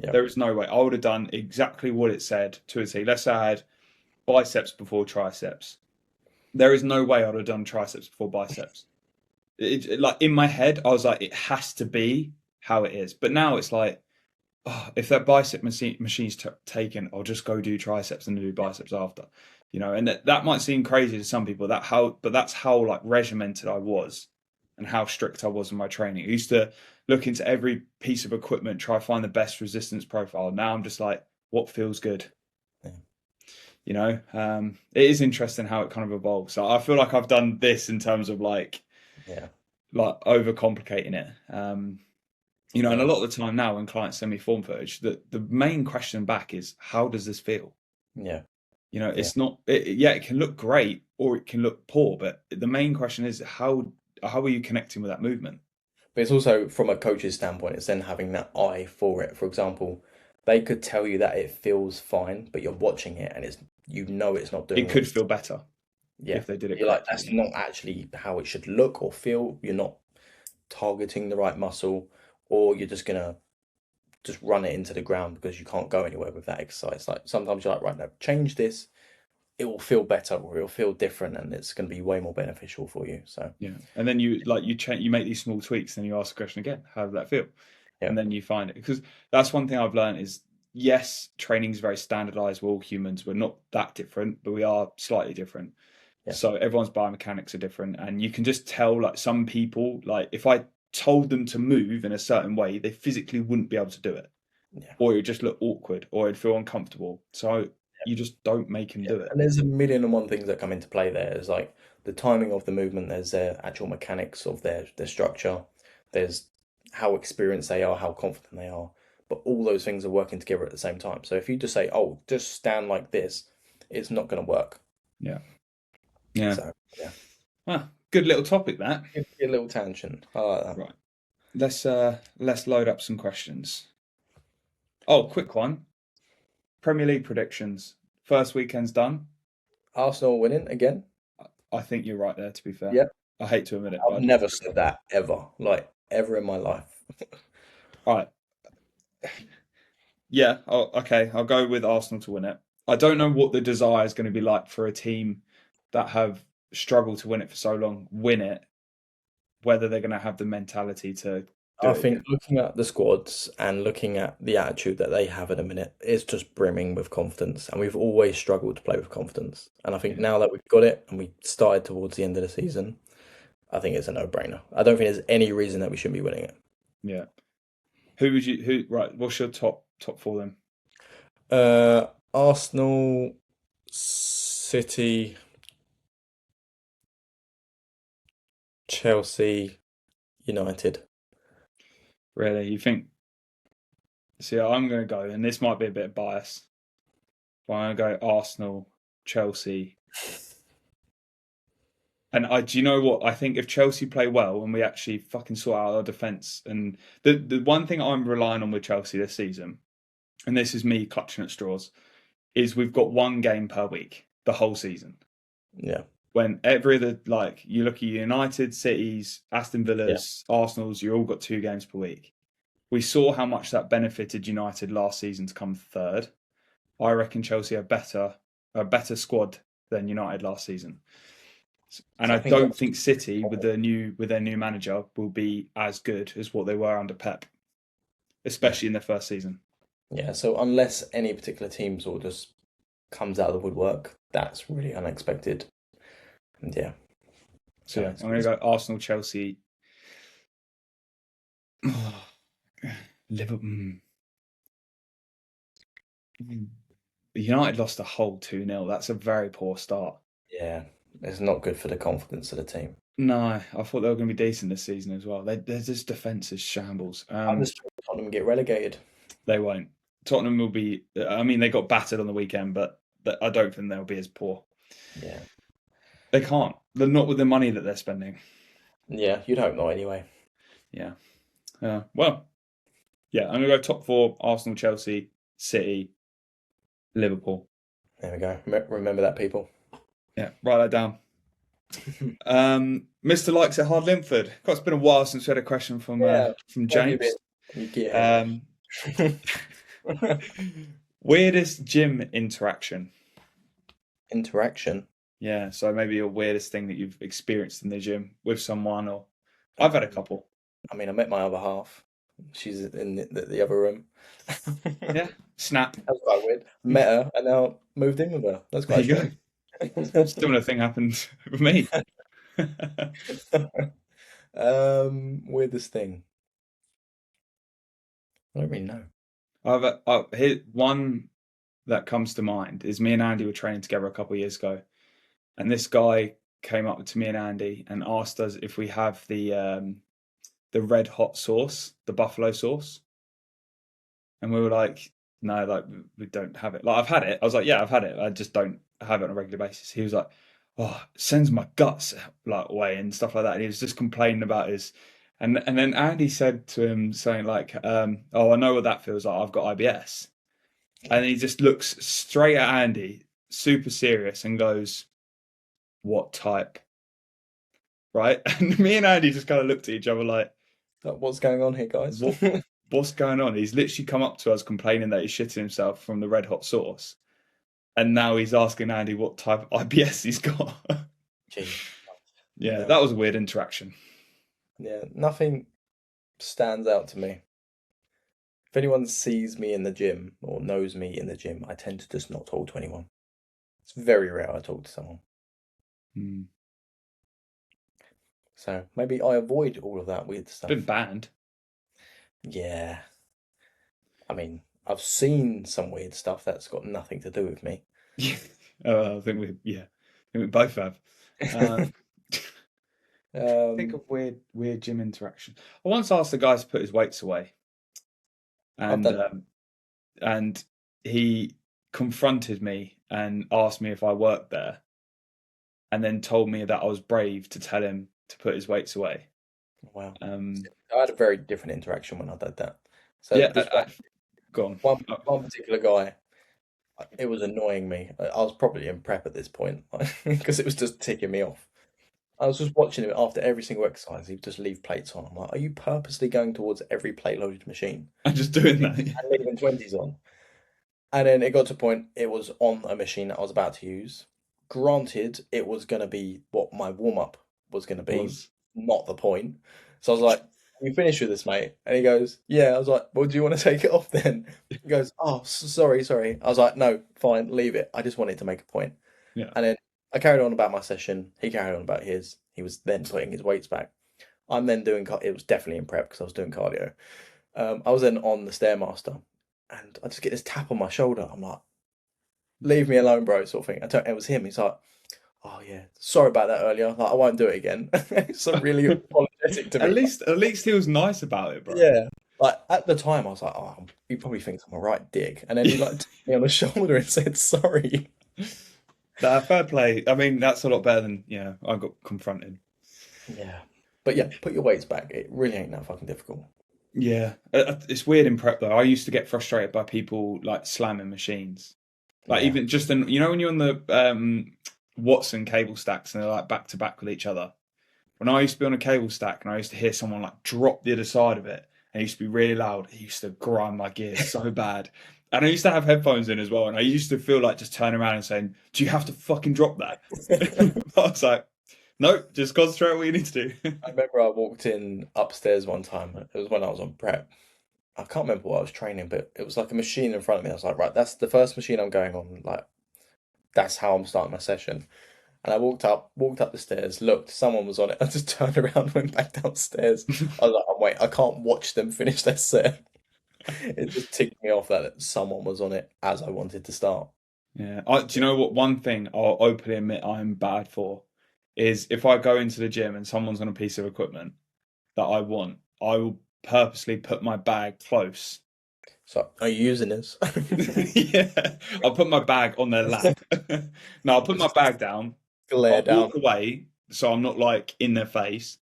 Yeah. There is no way I would have done exactly what it said to a T. Let's say I had biceps before triceps. There is no way I would have done triceps before biceps. Like, in my head, I was like, it has to be how it is. But now it's like, oh, if that machine's taken, I'll just go do triceps and do biceps after, and that might seem crazy to some people. But that's how like regimented I was, and how strict I was in my training. I used to look into every piece of equipment, try to find the best resistance profile. Now I'm just like, what feels good? Yeah. You know, it is interesting how it kind of evolves. So I feel like I've done this in terms of like overcomplicating it. You know, and a lot of the time now when clients send me form footage, the main question back is, how does this feel? Yeah. You know, it's not, it can look great or it can look poor, but the main question is, how are you connecting with that movement? But it's also from a coach's standpoint, it's then having that eye for it. For example, they could tell you that it feels fine, but you're watching it and it's not doing It could feel better if they did it You're like, correctly. that's not actually how it should look or feel. You're not targeting the right muscle, or you're just gonna just run it into the ground because you can't go anywhere with that exercise. Like sometimes you're like, right now, change this, it will feel better or it'll feel different and it's going to be way more beneficial for you. So Yeah, and then you make these small tweaks, and you ask the question again, how did that feel? And then you find it, because that's one thing I've learned is, yes, training is very standardized. We're all humans. We're not that different, but we are slightly different. So everyone's biomechanics are different, and you can just tell, like, some people, like, if I told them to move in a certain way, they physically wouldn't be able to do it, or it would just look awkward, or it'd feel uncomfortable. So you just don't make them do it. And there's a million and one things that come into play there. There's like the timing of the movement, there's their actual mechanics of their structure, there's how experienced they are, how confident they are. But all those things are working together at the same time. So if you just say, oh, just stand like this, it's not going to work. Yeah. So, Well, good little topic, that. Give me a little tangent. I like that. Right. Let's load up some questions. Oh, quick one. Premier League predictions. First weekend's done. Arsenal winning again? I think you're right there, to be fair. Yeah. I hate to admit it. I've never said that ever, like ever in my life. All right. Yeah, okay. I'll go with Arsenal to win it. I don't know what the desire is going to be like for a team that have struggled to win it for so long, win it, whether they're going to have the mentality to do I it think again. looking at the squads and looking at the attitude that they have at a minute, it's just brimming with confidence. And we've always struggled to play with confidence. And I think now that we've got it and we started towards the end of the season, I think it's a no-brainer. I don't think there's any reason that we shouldn't be winning it. Yeah. Right, what's your top four then? Arsenal, City, Chelsea, United. Really? You think? See, I'm going to go, and this might be a bit biased, but I'm going to go Arsenal, Chelsea. And do you know what? I think if Chelsea play well and we actually fucking sort out our defence, and the one thing I'm relying on with Chelsea this season, and this is me clutching at straws, is we've got one game per week the whole season. Yeah. When every other, like, you look at United, Cities, Aston Villas, Arsenal's, you all got 2 games per week. We saw how much that benefited United last season to come third. I reckon Chelsea are a better squad than United last season. And I don't think City, with their new manager, will be as good as what they were under Pep, especially in their first season. Yeah, so unless any particular team sort of just comes out of the woodwork, that's really unexpected. And yeah. So I'm going to go Arsenal, Chelsea, Liverpool. United lost a whole 2-0. That's a very poor start. Yeah, it's not good for the confidence of the team. No, I thought they were going to be decent this season as well. Their defence is shambles. I'm just Tottenham get relegated. They won't. Tottenham will be. I mean, they got battered on the weekend, but I don't think they'll be as poor. Yeah, they can't. They're not with the money that they're spending. Yeah, you'd hope not anyway. Yeah. Well, yeah, I'm going to go top 4, Arsenal, Chelsea, City, Liverpool. There we go. Remember that, people. Yeah, write that down. Mr. Likes at Hard Linford. God, it's been a while since we had a question from James. Weirdest gym interaction? Yeah, so maybe your weirdest thing that you've experienced in the gym with someone, or I've had a couple. I mean, I met my other half. She's in the other room. Yeah, snap. That's quite weird. Met her and now moved in with her. That's quite strange. Similar thing happened with me. Weirdest thing. I don't really know. Here, one that comes to mind is me and Andy were training together a couple of years ago, and this guy came up to me and Andy and asked us if we have the red hot sauce, the buffalo sauce, and we were like, no, like we don't have it. Like I've had it. I was like, yeah, I've had it. I just don't have it on a regular basis. He was like, oh, it sends my guts like away and stuff like that. And he was just complaining about his. And then Andy said to him something like, "Oh, I know what that feels like. I've got IBS." And he just looks straight at Andy, super serious, and goes, "What type?" Right? And me and Andy just kind of looked at each other like, What's going on here, guys? "What? What's going on?" He's literally come up to us complaining that he's shitting himself from the red hot sauce, and now he's asking Andy what type of IBS he's got. Gee. Yeah, that was a weird interaction. Yeah, nothing stands out to me. If anyone sees me in the gym or knows me in the gym, I tend to just not talk to anyone. It's very rare I talk to someone. Hmm. So maybe I avoid all of that weird stuff. Been banned. Yeah. I mean, I've seen some weird stuff that's got nothing to do with me. Yeah, I think we both have. Think of weird gym interaction. I once asked the guy to put his weights away, I've and done and he confronted me and asked me if I worked there, and then told me that I was brave to tell him to put his weights away. wow. Um, I had a very different interaction when I did that. So yeah, this go on. one particular guy, it was annoying me. I was probably in prep at this point because it was just ticking me off. I was just watching him after every single exercise. He would just leave plates on. I'm like, are you purposely going towards every plate loaded machine I'm just doing and that. leaving 20s on? And then it got to a point, it was on a machine that I was about to use. Granted, it was going to be what my warm up was going to be, Was not the point. So I was like, you finished with this, mate? And he goes, yeah. I was like, well, do you want to take it off then? He goes, oh, sorry, sorry. I was like, no, fine, leave it. I just wanted to make a point. yeah. And then I carried on about my session. He carried on about his. He was then putting his weights back. I'm then doing, it was definitely in prep because I was doing cardio. I was then on the Stairmaster and I just get this tap on my shoulder. I'm like, leave me alone, bro, sort of thing. It was him. He's like, oh yeah, sorry about that earlier. Like, I won't do it again. So really apologetic to me. At least he was nice about it, bro. Yeah. Like at the time, I was like, oh, he probably thinks I'm a right dick. And then he like tapped me on the shoulder and said sorry. Fair play. I mean, that's a lot better than I got confronted. Yeah. But yeah, put your weights back. It really ain't that fucking difficult. Yeah, it's weird in prep though. I used to get frustrated by people like slamming machines, like Yeah. even just when you're on the Watson cable stacks and they're like back to back with each other. When I used to be on a cable stack and I used to hear someone like drop the other side of it, and it used to be really loud. It used to grind my gears so bad. And I used to have headphones in as well, and I used to feel like just turning around and saying, "Do you have to fucking drop that?" I was like, "No, just concentrate on what you need to do." I remember I walked in upstairs one time. It was when I was on prep. I can't remember what I was training, but it was like a machine in front of me. I was like, right, that's the first machine I'm going on. Like, that's how I'm starting my session. And I walked up the stairs, looked, someone was on it. I just turned around, went back downstairs. I was like, oh, wait, I can't watch them finish their set. It just ticked me off that someone was on it as I wanted to start. Yeah. Do you know what? One thing I'll openly admit I'm bad for is if I go into the gym and someone's on a piece of equipment that I want, I will purposely put my bag close. So, are you using this? Yeah. I'll put my bag on their lap. No, I'll put my bag down. Glare I'll down. walk away so I'm not like in their face.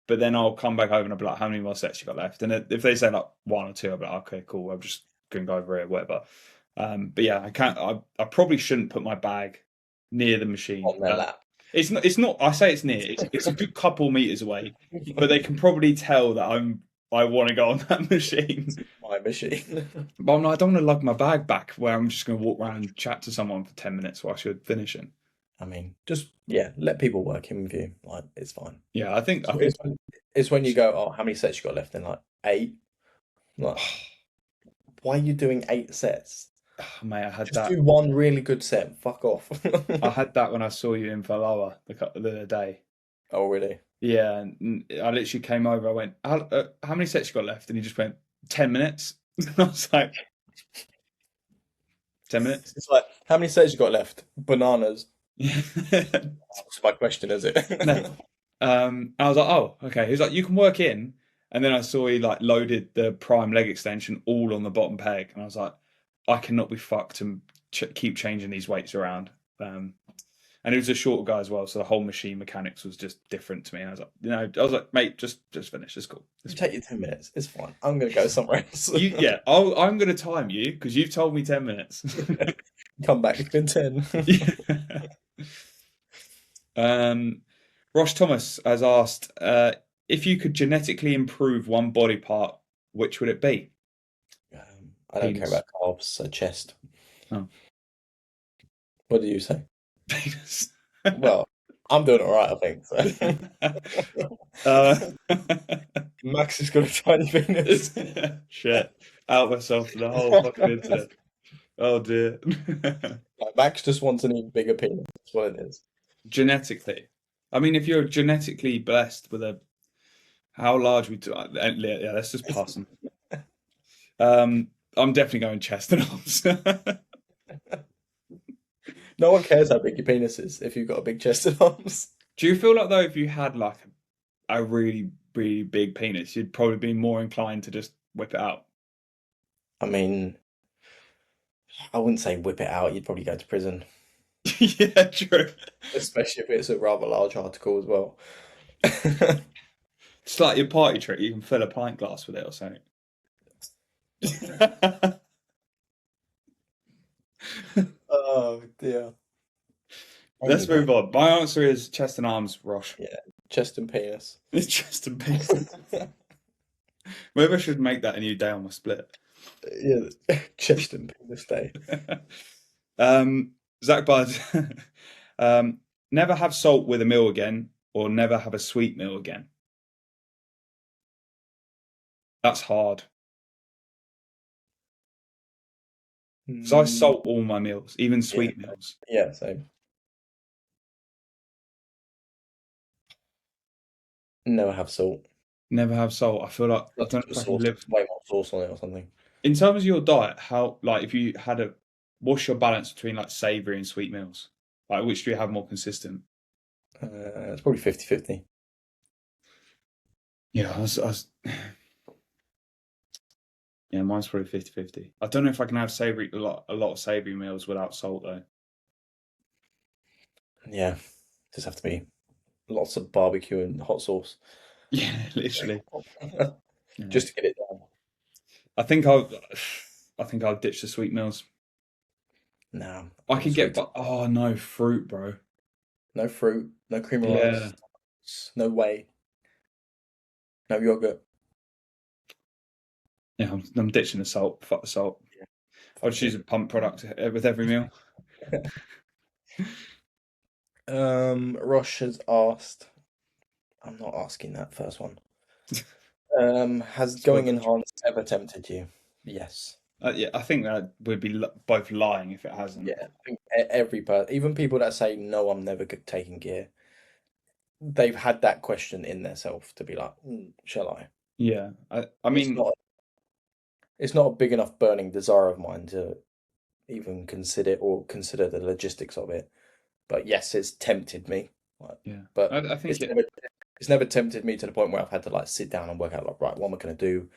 But then I'll come back over and I'll be like, how many more sets you got left? And if they say like one or two, I'll be like, okay, cool. I'm just gonna go over it, whatever. But yeah, I can't. I probably shouldn't put my bag near the machine. On their lap. It's not. It's not. I say it's near. It's a good couple meters away, but they can probably tell that I want to go on that machine. My machine. But I'm like, I don't want to lug my bag back where I'm just going to walk around and chat to someone for 10 minutes while you're finishing. I mean, just yeah, let people work in with you. Like, it's fine. Yeah, I think It's when you go, oh, how many sets you got left? And like 8. Like, why are you doing 8 sets? mate, I had Just that. do one really good set. Fuck off. I had that when I saw you in Valhalla the other day. Oh, really? Yeah, and I literally came over. I went, how many sets you got left? And he just went, 10 minutes. I was like, 10 minutes? It's like, how many sets you got left? Bananas. Yeah. That's my question, is it? No. I was like, oh, okay. He was like, you can work in. And then I saw he like loaded the prime leg extension all on the bottom peg. And I was like, I cannot be fucked and keep changing these weights around. And he was a shorter guy as well, so the whole machine mechanics was just different to me. I was like, mate, just finish. It's cool. You take your 10 minutes. It's fine. I'm gonna go somewhere else. Yeah, I'm going to time you because you've told me 10 minutes. Come back. It's been 10. Ross Thomas has asked, if you could genetically improve one body part, which would it be? I don't care Penis. about carbs, so chest. Oh. What do you say? Penis. Well, I'm doing all right, I think. So. Max has got a tiny penis. Shit. Out myself to the whole fucking internet. Oh dear. Like, Max just wants an even bigger penis. That's what it is. Genetically. I mean, if you're genetically blessed with a, how large we do, yeah, let's just pass them. I'm definitely going chest and arms. No one cares how big your penis is if you've got a big chest and arms. Do you feel like though, if you had like a really, really big penis, you'd probably be more inclined to just whip it out? I mean, I wouldn't say whip it out. You'd probably go to prison, Yeah, true. especially if it's a rather large article as well. It's like your party trick. You can fill a pint glass with it or something. Oh dear. Let's move on. My answer is chest and arms, Rosh. Yeah, chest and penis. It's chest and penis. Maybe I should make that a new day on my split. Yeah, chest and penis day. Zach Bud, never have salt with a meal again, or never have a sweet meal again. That's hard. So I salt all my meals, even sweet meals. Yeah, so never have salt. Never have salt. I feel like I don't know if I can live. Way more sauce on it or something. In terms of your diet, how like if you had what's your balance between like savory and sweet meals? Like which do you have more consistent? It's probably 50-50. Yeah, yeah, mine's probably 50-50. I don't know if I can have savory a lot of savory meals without salt though. Yeah, just have to be lots of barbecue and hot sauce. Yeah, literally. Just to get it done. I think I'll ditch the sweet meals. No, I could get, sweet. but oh no, fruit, bro. No fruit, no cream of Yeah. rice, no whey, no yogurt. Yeah, I'm ditching the salt. Fuck the salt. Yeah. I'll just use a pump product with every meal. Rosh has asked. I'm not asking that first one. Has going enhanced ever tempted you? Yes. Yeah, I think that would be both lying if it hasn't. Yeah, I think every person, even people that say no, I'm never taking gear, they've had that question in their self to be like, shall I? Yeah, I mean, it's not a big enough burning desire of mine to even consider the logistics of it. But yes, it's tempted me. yeah, But I think it's never tempted me to the point where I've had to like sit down and work out like, right, what am I going to do?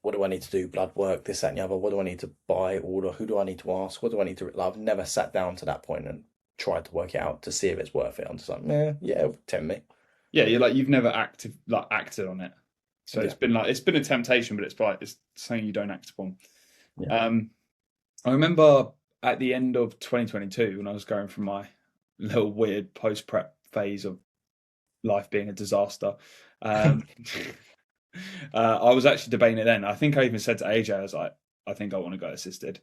What do I need to do? Blood work, this, that, and the other. What do I need to buy, order? Who do I need to ask? What do I need to? Like, I've never sat down to that point and tried to work it out to see if it's worth it. I'm just like, yeah, it would tempt me. yeah, you've never acted on it, so it's been a temptation, but it's something you don't act upon. Yeah. I remember at the end of 2022 when I was going through my little weird post prep phase of life being a disaster. I was actually debating it then. I think I even said to AJ, I was like, I think I want to go assisted.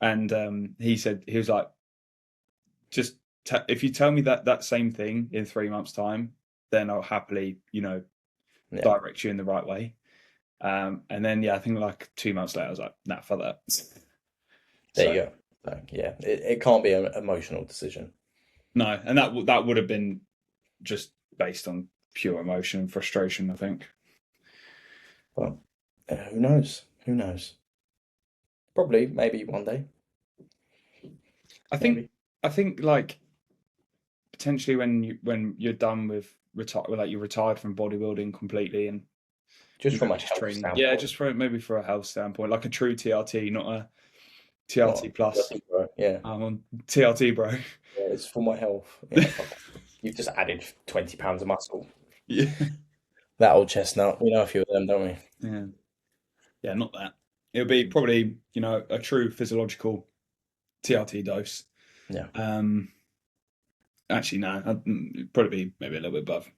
And he was like, just if you tell me that same thing in 3 months' time, then I'll happily, direct you in the right way. And then, I think like 2 months later, I was like, nah, fuck that. There you go. So, yeah, it can't be an emotional decision. No, and that would have been just based on pure emotion and frustration, I think. But who knows? Who knows? Probably, maybe one day. I think Maybe. I think like potentially when you're done with like you're retired from bodybuilding completely and Just from a just health training. Yeah, standpoint. just for maybe for a health standpoint, like a true TRT, not a Not TRT plus. nothing, bro. Yeah. I'm on TRT, bro. Yeah, it's for my health. Yeah, fuck. You've just added 20 pounds of muscle. Yeah. That old chestnut. We know a few of them, don't we? Yeah. Yeah, not that. It'll be probably, a true physiological TRT dose. Yeah. Actually, no, it'd probably be maybe a little bit above.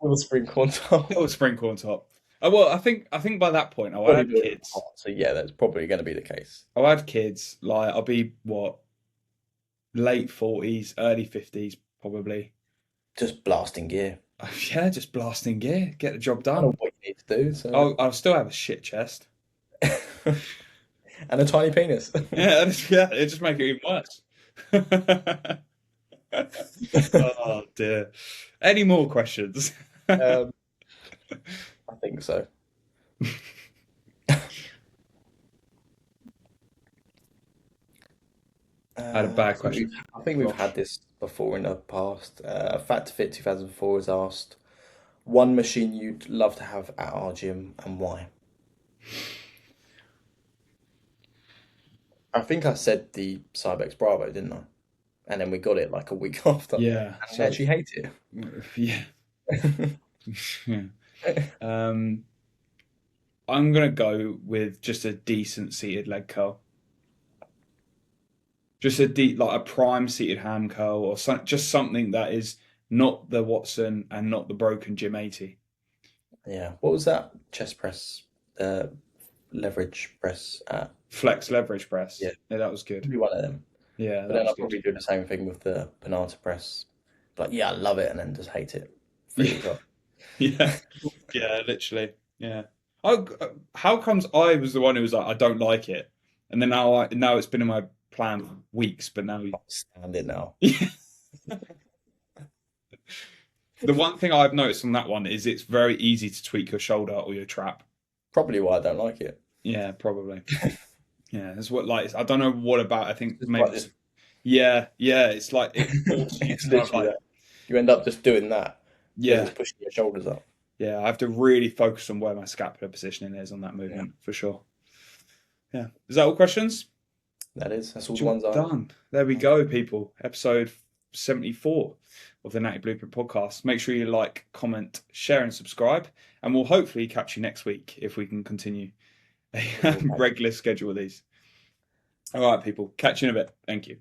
With a sprinkle on top. Little sprinkle on top. Oh, well, I think by that point I'll Probably have do it kids. hot, so yeah, that's probably going to be the case. I'll have kids. Like I'll be what, late 40s, early 50s, probably. Just blasting gear. Yeah, just blasting gear, get the job I know done. what you need to do. So I'll still have a shit chest. and a tiny penis. Yeah, it just make it even worse. Oh dear. Any more questions? I think so. I had a bad question. I think we've Gosh. had this before in the past. Fat to Fit 2004 has asked one machine you'd love to have at our gym and why. I think I said the Cybex Bravo, didn't I? And then we got it like a week after. Yeah. And I So actually hate it. yeah. Yeah. I'm gonna go with just a decent seated leg curl. Just a deep, like a prime seated ham curl, or just something that is not the Watson and not the broken Gym 80. Yeah. What was that chest press, uh, leverage press at? Flex leverage press. Yeah, Yeah, that was good. maybe one of them. Yeah, But that then was I'll good. probably do the same thing with the Banana press. Like, yeah, I love it, and then just hate it 3 weeks after. Yeah, yeah, literally. Yeah. I, how comes I was the one who was like, I don't like it, and then now it's been in my plan for weeks, but now Stand it now. the one thing I've noticed on that one is it's very easy to tweak your shoulder or your trap. Probably why I don't like it. Yeah, probably. Yeah, that's what like I don't know what about. I think It's maybe like this. yeah. It's like it forces you It's to kind of literally like that. You end up just doing that because yeah, it's pushing your shoulders up. yeah. I have to really focus on where my scapular positioning is on that Yeah, movement for sure. Yeah. Is that all questions? that is. That's all the Job ones I. done. There we go, people. Episode 74 of the Natty Blueprint podcast. Make sure you like, comment, share, and subscribe. And we'll hopefully catch you next week if we can continue a regular schedule with these. All right, people. Catch you in a bit. Thank you.